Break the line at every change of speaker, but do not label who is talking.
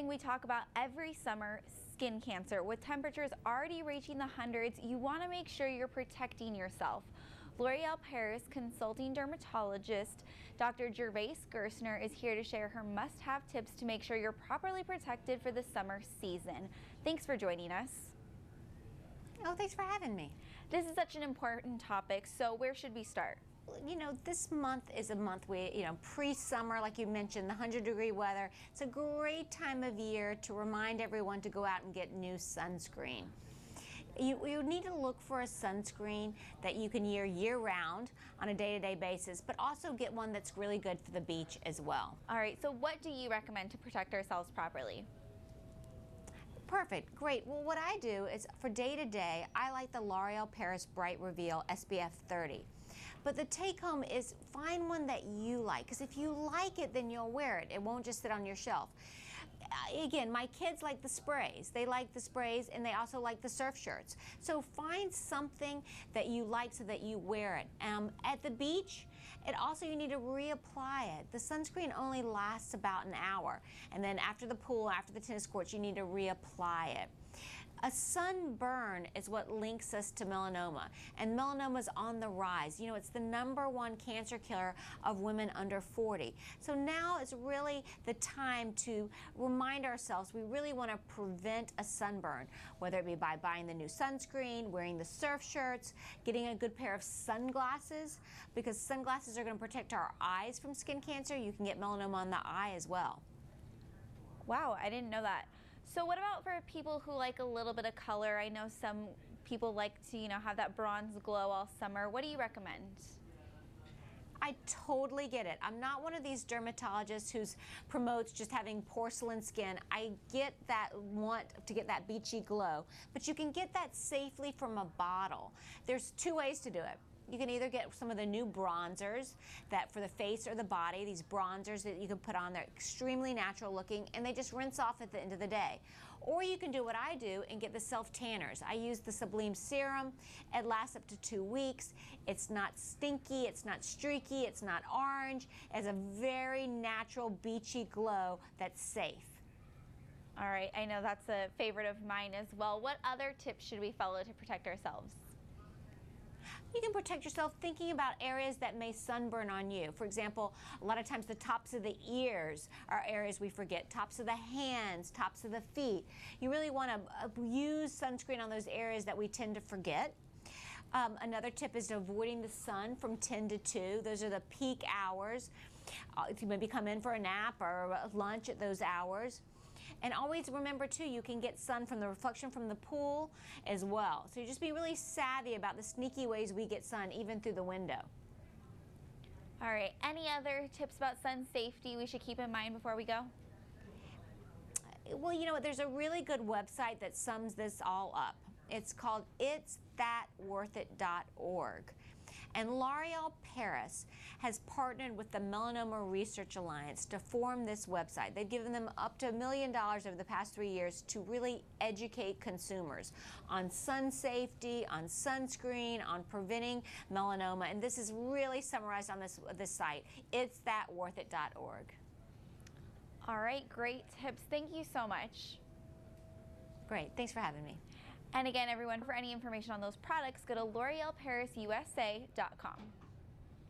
something we talk about every summer, skin cancer. With temperatures already reaching the hundreds, you want to make sure you're protecting yourself. L'Oreal Paris consulting dermatologist Dr. Gervais Gerstner is here to share her must-have tips to make sure you're properly protected for the summer season. Thanks for joining us.
Oh, thanks for having me.
This is such an important topic, so where should we start?
You know, this month is a month pre-summer, like you mentioned, the 100-degree weather. It's a great time of year to remind everyone to go out and get new sunscreen. You need to look for a sunscreen that you can wear year-round on a day-to-day basis, but also get one that's really good for the beach as well.
All right, so what do you recommend to protect ourselves properly?
Perfect, great. Well, what I do is for day-to-day, I like the L'Oreal Paris Bright Reveal SPF 30. But the take-home is find one that you like, because if you like it, then you'll wear it. It won't just sit on your shelf. Again, my kids like the sprays. They like the sprays, and they also like the surf shirts. So find something that you like so that you wear it. At the beach, you need to reapply it. The sunscreen only lasts about an hour, and then after the pool, after the tennis courts, you need to reapply it. A sunburn is what links us to melanoma, and melanoma is on the rise. You know, it's the #1 cancer killer of women under 40. So now is really the time to remind ourselves we really want to prevent a sunburn, whether it be by buying the new sunscreen, wearing the surf shirts, getting a good pair of sunglasses, because sunglasses are going to protect our eyes from skin cancer. You can get melanoma on the eye as well.
Wow, I didn't know that. So what about for people who like a little bit of color? I know some people like to, have that bronze glow all summer. What do you recommend?
I totally get it. I'm not one of these dermatologists who promotes just having porcelain skin. I get that want to get that beachy glow, but you can get that safely from a bottle. There's 2 ways to do it. You can either get some of the new bronzers that for the face or the body, these bronzers that you can put on, they're extremely natural looking and they just rinse off at the end of the day. Or you can do what I do and get the self-tanners. I use the Sublime Serum. It lasts up to 2 weeks. It's not stinky, it's not streaky, it's not orange. It has a very natural beachy glow that's safe.
All right, I know that's a favorite of mine as well. What other tips should we follow to protect ourselves?
You can protect yourself thinking about areas that may sunburn on you. For example, a lot of times the tops of the ears are areas we forget. Tops of the hands, tops of the feet. You really want to use sunscreen on those areas that we tend to forget. Another tip is avoiding the sun from 10 to 2. Those are the peak hours. If you maybe come in for a nap or lunch at those hours. And always remember, too, you can get sun from the reflection from the pool as well. So you just be really savvy about the sneaky ways we get sun, even through the window.
All right. Any other tips about sun safety we should keep in mind before we go?
Well, you know what? There's a really good website that sums this all up. It's called itsthatworthit.org. And L'Oreal Paris has partnered with the Melanoma Research Alliance to form this website. They've given them up to $1 million over the past 3 years to really educate consumers on sun safety, on sunscreen, on preventing melanoma. And this is really summarized on this site, itsthatworthit.org.
All right, great tips. Thank you so much.
Great. Thanks for having me.
And again, everyone, for any information on those products, go to l'orealparisusa.com.